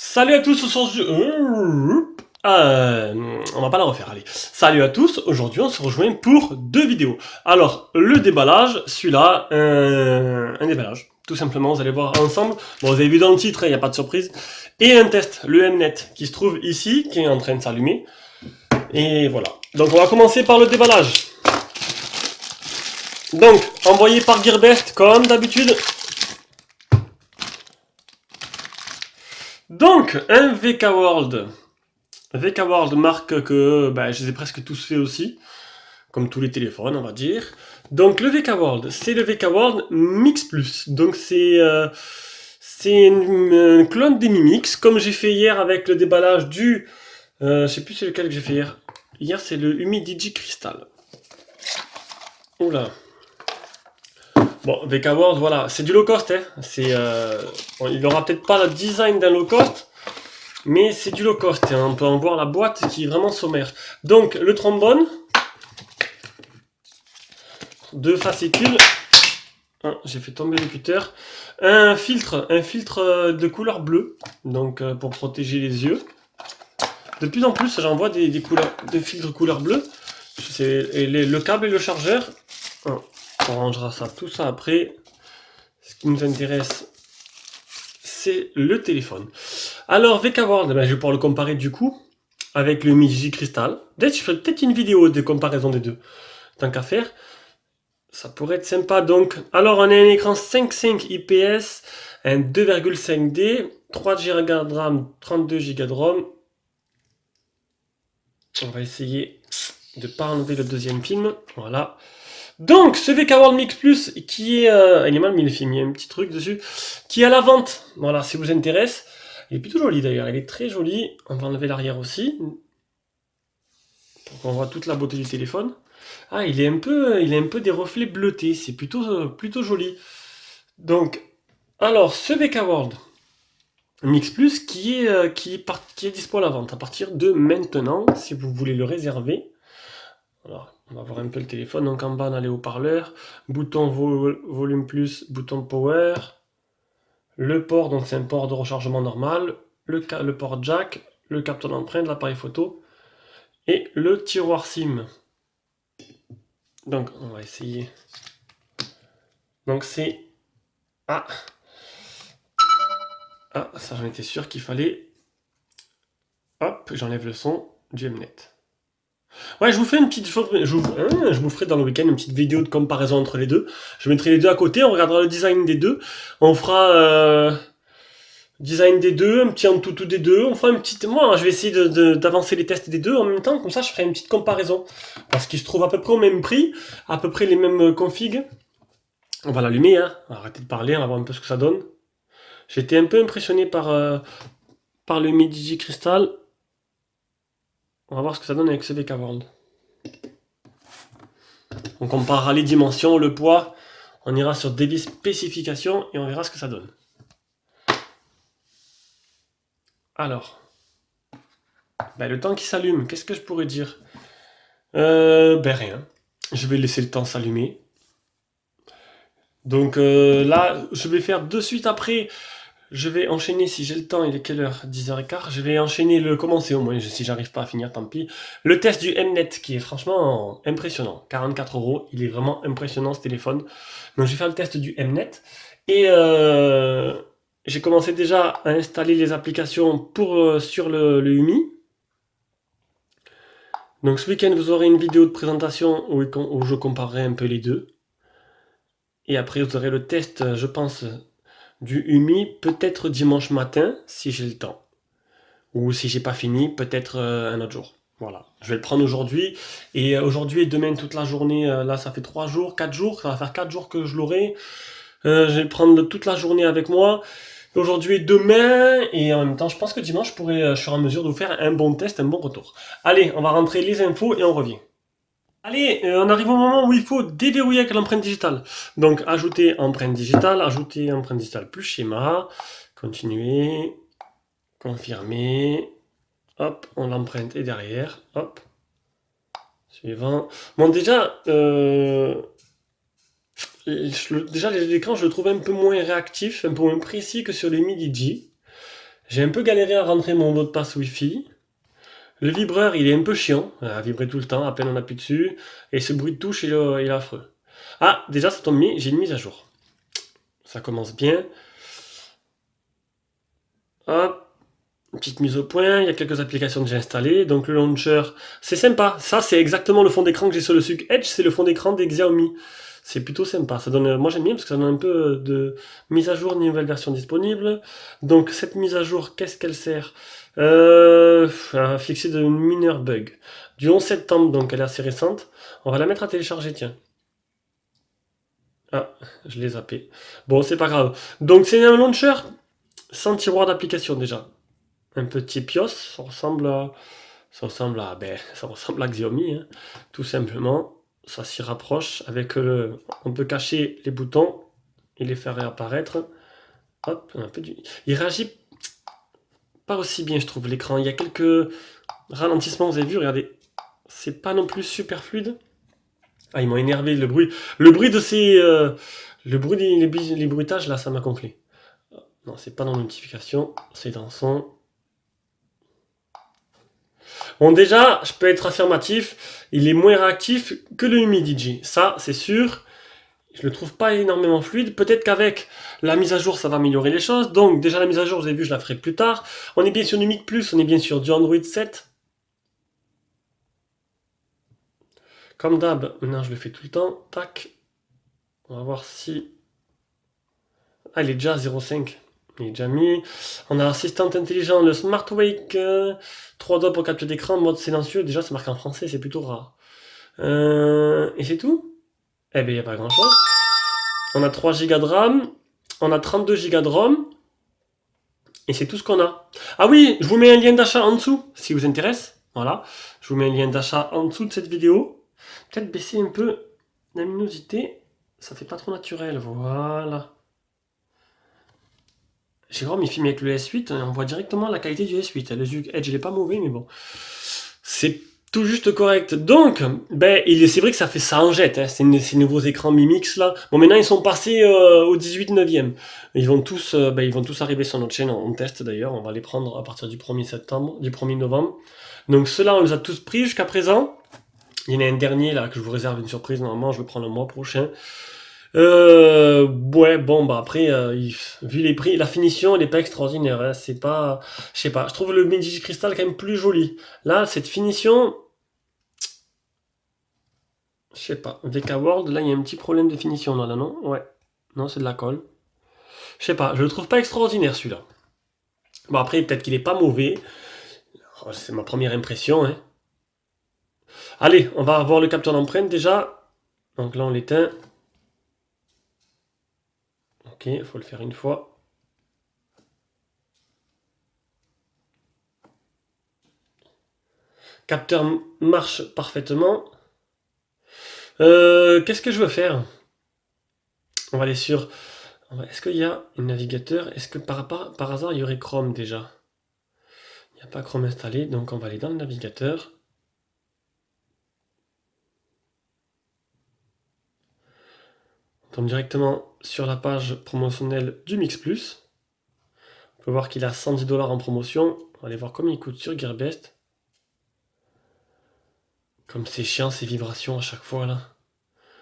Salut à tous, aujourd'hui... on va pas la refaire, allez. Salut à tous, aujourd'hui on se rejoint pour deux vidéos. Alors, le déballage, celui-là, un déballage. Tout simplement, vous allez voir ensemble. Bon, vous avez vu dans le titre, il n'y a pas de surprise. Et un test, le Mnet, qui se trouve ici, qui est en train de s'allumer. Et voilà. Donc on va commencer par le déballage. Donc, envoyé par Gearbest, comme d'habitude. Donc, un VK World. VK World marque que je les ai presque tous fait aussi, comme tous les téléphones, on va dire. Donc, le VK World, c'est le VK World Mix Plus. Donc, c'est un clone des Mi Mix, comme j'ai fait hier avec le déballage du... je sais plus c'est lequel que j'ai fait hier. Hier, c'est le Umi Digi Crystal. Oula. Bon, VK World, voilà, c'est du low cost, hein. Bon, il aura peut-être pas le design d'un low cost, mais c'est du low cost, hein. On peut en voir la boîte qui est vraiment sommaire. Donc, le trombone, deux fascicules, j'ai fait tomber le cutter, un filtre de couleur bleue, donc pour protéger les yeux. De plus en plus, j'en vois des filtres couleur bleue. Le câble et le chargeur. On rangera tout ça après. Ce qui nous intéresse, c'est le téléphone. Alors, VK World, je vais pouvoir le comparer du coup avec le Mi Digi Crystal. Peut-être je ferai peut-être une vidéo de comparaison des deux. Tant qu'à faire, ça pourrait être sympa. Donc, alors on a un écran 5.5 IPS, un 2,5D, 3 Go de RAM, 32 Go de ROM. On va essayer de ne pas enlever le deuxième film. Voilà. Donc, ce VK World Mix Plus, qui est... il est mal mis le film, il y a un petit truc dessus, qui est à la vente. Voilà, si vous intéresse. Il est plutôt joli d'ailleurs, il est très joli. On va enlever l'arrière aussi, pour qu'on voit toute la beauté du téléphone. Ah, il a un peu des reflets bleutés, c'est plutôt joli. Donc, alors, ce VK World Mix Plus qui est dispo à la vente à partir de maintenant, si vous voulez le réserver. Alors, on va voir un peu le téléphone. Donc en bas, on a les haut-parleurs, bouton volume plus, bouton power, le port, donc c'est un port de rechargement normal, le port jack, le capteur d'empreinte, l'appareil photo et le tiroir SIM. Donc on va essayer. Donc c'est... Ah, ça j'en étais sûr qu'il fallait... Hop, j'enlève le son du Mnet. Ouais, je vous ferai une petite... Je vous ferai dans le week-end une petite vidéo de comparaison entre les deux. Je mettrai les deux à côté, on regardera le design des deux. On fera... design des deux, un petit en tout des deux. On fera une petite... Moi, je vais essayer d'avancer les tests des deux en même temps. Comme ça, je ferai une petite comparaison. Parce qu'ils se trouvent à peu près au même prix, à peu près les mêmes configs. On va l'allumer, hein. On va arrêter de parler, on va voir un peu ce que ça donne. J'étais un peu impressionné par le Mi Digi Crystal. On va voir ce que ça donne avec ce VK World. On comparera les dimensions, le poids. On ira sur device spécification et on verra ce que ça donne. Alors, le temps qui s'allume, qu'est-ce que je pourrais dire? Rien. Je vais laisser le temps s'allumer. Donc là, je vais faire de suite après. Je vais enchaîner, si j'ai le temps, il est quelle heure? 10h15. Je vais enchaîner commencer au moins, si j'arrive pas à finir, tant pis. Le test du Mnet, qui est franchement impressionnant. 44 €, il est vraiment impressionnant ce téléphone. Donc je vais faire le test du Mnet. Et j'ai commencé déjà à installer les applications sur le Umi. Donc ce week-end, vous aurez une vidéo de présentation où je comparerai un peu les deux. Et après, vous aurez le test, je pense, du Umi, peut-être dimanche matin, si j'ai le temps. Ou si j'ai pas fini, peut-être un autre jour. Voilà, je vais le prendre aujourd'hui. Et aujourd'hui et demain, toute la journée, là, ça fait 3 jours, 4 jours. Ça va faire 4 jours que je l'aurai. Je vais le prendre toute la journée avec moi. Aujourd'hui et demain. Et en même temps, je pense que dimanche, je serai en mesure de vous faire un bon test, un bon retour. Allez, on va rentrer les infos et on revient. Allez, on arrive au moment où il faut déverrouiller avec l'empreinte digitale. Donc, ajouter empreinte digitale plus schéma, continuer, confirmer, hop, l'empreinte est derrière, hop, suivant. Bon, déjà, l'écran, je le trouve un peu moins réactif, un peu moins précis que sur les Mi Digi. J'ai un peu galéré à rentrer mon mot de passe Wi-Fi. Le vibreur, il est un peu chiant, à vibrer tout le temps, à peine on appuie dessus. Et ce bruit de touche, il est affreux. Ah, déjà, ça tombe bien, j'ai une mise à jour. Ça commence bien. Hop, petite mise au point, il y a quelques applications que j'ai installées. Donc le launcher, c'est sympa. Ça, c'est exactement le fond d'écran que j'ai sur le Suc Edge, c'est le fond d'écran des Xiaomi. C'est plutôt sympa. Ça donne, moi j'aime bien parce que ça donne un peu de mise à jour, nouvelle version disponible. Donc cette mise à jour, qu'est-ce qu'elle sert à fixer de mineurs bugs. Du 11 septembre, donc elle est assez récente. On va la mettre à télécharger, tiens. Ah, je l'ai zappé. Bon, c'est pas grave. Donc c'est un launcher sans tiroir d'application déjà. Un petit pios, ça ressemble à Xiaomi, hein, tout simplement. Ça s'y rapproche avec on peut cacher les boutons et les faire réapparaître. Hop, il réagit pas aussi bien, je trouve, l'écran. Il y a quelques ralentissements, vous avez vu, regardez. C'est pas non plus super fluide. Ah, ils m'ont énervé, le bruit de ces, le bruit les bruitages là, ça m'a gonflé. Non, c'est pas dans notification, c'est dans son. Bon, déjà, je peux être affirmatif, il est moins réactif que le Humidigi. Ça, c'est sûr. Je le trouve pas énormément fluide. Peut-être qu'avec la mise à jour, ça va améliorer les choses. Donc, déjà, la mise à jour, vous avez vu, je la ferai plus tard. On est bien sur du Mic Plus, on est bien sur du Android 7. Comme d'hab, maintenant, je le fais tout le temps. Tac. On va voir si. Ah, il est déjà à 0,5. Il est déjà mis. On a assistant intelligent, le Smart Wake. 3 doigts pour capture d'écran, mode silencieux. Déjà, c'est marqué en français, c'est plutôt rare. Et c'est tout? Eh bien, il n'y a pas grand chose. On a 3 Go de RAM. On a 32 Go de ROM. Et c'est tout ce qu'on a. Ah oui, je vous mets un lien d'achat en dessous, si vous intéresse. Voilà. Je vous mets un lien d'achat en dessous de cette vidéo. Peut-être baisser un peu la luminosité. Ça fait pas trop naturel. Voilà. Jérôme, il filme avec le S8, on voit directement la qualité du S8. Le Zug Edge, il est pas mauvais, mais bon. C'est tout juste correct. Donc, ben, c'est vrai que ça en jette, hein, ces nouveaux écrans Mi Mix là. Bon, maintenant, ils sont passés au 18 9e. Ils vont tous arriver sur notre chaîne. On teste d'ailleurs. On va les prendre à partir du 1er septembre, du 1er novembre. Donc, ceux-là, on les a tous pris jusqu'à présent. Il y en a un dernier là que je vous réserve une surprise. Normalement, je le prends le mois prochain. Ouais, bon, bah après, vu les prix, la finition, elle est pas extraordinaire, hein, c'est pas, je sais pas, je trouve le Medici Crystal quand même plus joli. Là, cette finition, je sais pas, VK World, là, il y a un petit problème de finition, là, non? Ouais. Non, c'est de la colle. Je sais pas, je le trouve pas extraordinaire, celui-là. Bon, après, peut-être qu'il est pas mauvais. Oh, c'est ma première impression, hein. Allez, on va avoir le capteur d'empreinte, déjà. Donc là, on l'éteint. Ok, il faut le faire une fois. Capteur marche parfaitement. Qu'est-ce que je veux faire? On va aller sur. Est-ce qu'il y a un navigateur? Est-ce que par hasard il y aurait Chrome déjà? Il n'y a pas Chrome installé, donc on va aller dans le navigateur. On tombe directement sur la page promotionnelle du Mix Plus. On peut voir qu'il a 110$ en promotion. On va aller voir combien il coûte sur Gearbest. Comme c'est chiant ces vibrations à chaque fois là. De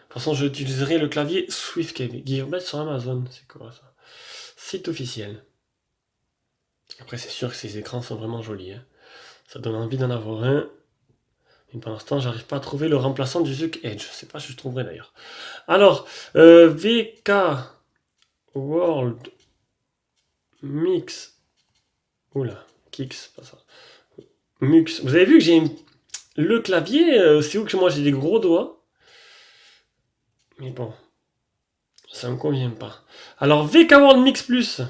toute façon, j'utiliserai le clavier SwiftKey. Gearbest sur Amazon, c'est quoi ça? Site officiel. Après, c'est sûr que ces écrans sont vraiment jolis, hein. Ça donne envie d'en avoir un. Mais pour l'instant, j'arrive pas à trouver le remplaçant du Zug Edge. Je sais pas si je trouverai d'ailleurs. Alors, VK World Mix. Oula, Kix, pas ça. Mux. Vous avez vu que j'ai le clavier, c'est où que moi j'ai des gros doigts. Mais bon, ça me convient pas. Alors, VK World Mix Plus.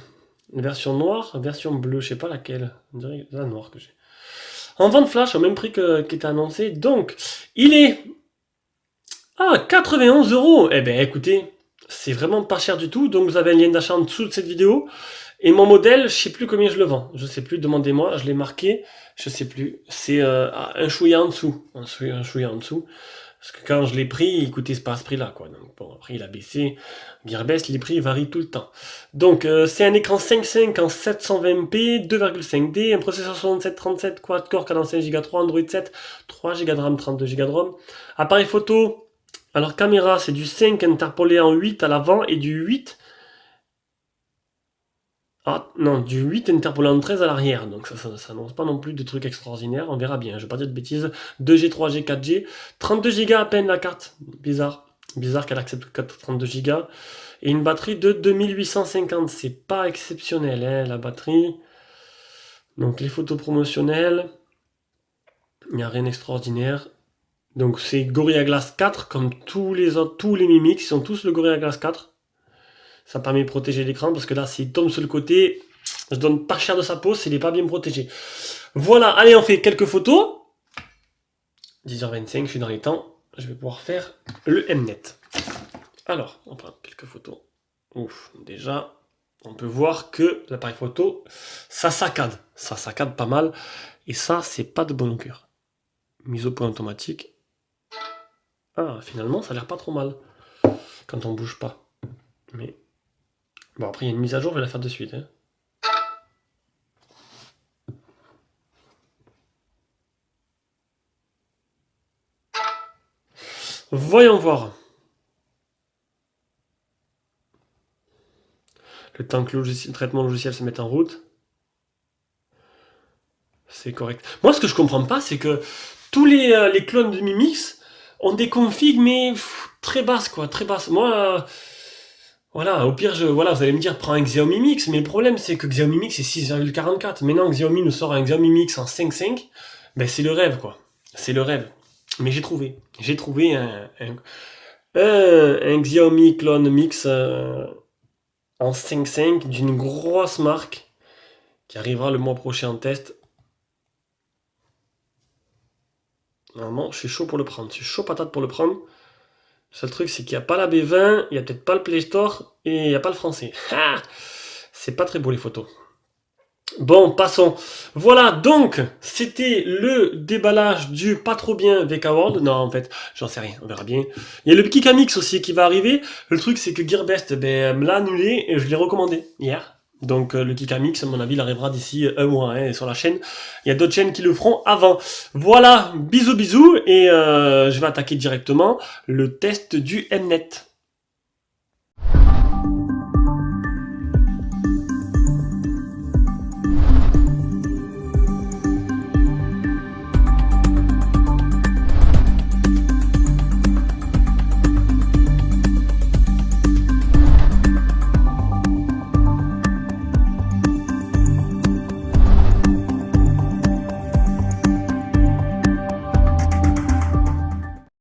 Version noire, version bleue, je sais pas laquelle. On dirait la noire que j'ai. En vente flash, au même prix qui était annoncé. Donc, il est à 91€. Eh ben, écoutez, c'est vraiment pas cher du tout. Donc, vous avez un lien d'achat en dessous de cette vidéo. Et mon modèle, je sais plus combien je le vends. Je sais plus, demandez-moi. Je l'ai marqué. Je sais plus. C'est un chouïa en dessous. Un chouïa en dessous. Parce que quand je l'ai pris, il coûtait pas à ce prix-là, quoi. Donc bon, après il a baissé. Gearbest, les prix varient tout le temps. Donc c'est un écran 5.5 en 720p, 2,5D, un processeur 6737 quad-core, cadence 1 Go 3, Android 7, 3 Go de RAM, 32 Go de ROM. Appareil photo, alors caméra, c'est du 5 interpolé en 8 à l'avant et du 8... Ah non, du 8 interpolé en 13 à l'arrière, donc ça n'annonce pas non plus de trucs extraordinaires, on verra bien, je vais pas dire de bêtises. 2G, 3G, 4G, 32 Go à peine la carte, bizarre. Bizarre qu'elle accepte 32 Go. Et une batterie de 2850, c'est pas exceptionnel, hein, la batterie. Donc les photos promotionnelles, il n'y a rien d'extraordinaire. Donc c'est Gorilla Glass 4, comme tous les autres, tous les Mi Mix, ils sont tous le Gorilla Glass 4. Ça permet de protéger l'écran, parce que là, s'il tombe sur le côté, je donne pas cher de sa peau s'il n'est pas bien protégé. Voilà, allez, on fait quelques photos. 10h25, je suis dans les temps. Je vais pouvoir faire le Mnet. Alors, on prend quelques photos. Ouf, déjà, on peut voir que l'appareil photo, ça saccade. Ça saccade pas mal. Et ça, c'est pas de bon augure. Mise au point automatique. Ah, finalement, ça a l'air pas trop mal. Quand on bouge pas. Mais... bon, après, il y a une mise à jour, je vais la faire de suite. Hein. Voyons voir. Le temps que le traitement logiciel se mette en route. C'est correct. Moi, ce que je comprends pas, c'est que tous les clones de Mimix ont des configs, mais très basses, quoi, très basses. Moi, voilà, au pire, voilà, vous allez me dire, prends un Xiaomi Mix, mais le problème, c'est que Xiaomi Mix est 6,44. Maintenant, Xiaomi nous sort un Xiaomi Mix en 5.5, ben c'est le rêve, quoi. C'est le rêve. Mais j'ai trouvé. J'ai trouvé un Xiaomi clone Mix en 5.5 d'une grosse marque qui arrivera le mois prochain en test. Normalement, je suis chaud pour le prendre. Je suis chaud patate pour le prendre. Le seul truc, c'est qu'il n'y a pas la B20, il n'y a peut-être pas le Play Store et il n'y a pas le français. Ah, c'est pas très beau les photos. Bon, passons. Voilà, donc, c'était le déballage du pas trop bien VK World. Non, en fait, j'en sais rien, on verra bien. Il y a le Kika Mix aussi qui va arriver. Le truc, c'est que Gearbest me l'a annulé et je l'ai recommandé hier. Donc le Kika Mix, à mon avis, il arrivera d'ici un mois hein, sur la chaîne. Il y a d'autres chaînes qui le feront avant. Voilà, bisous bisous, et je vais attaquer directement le test du Mnet.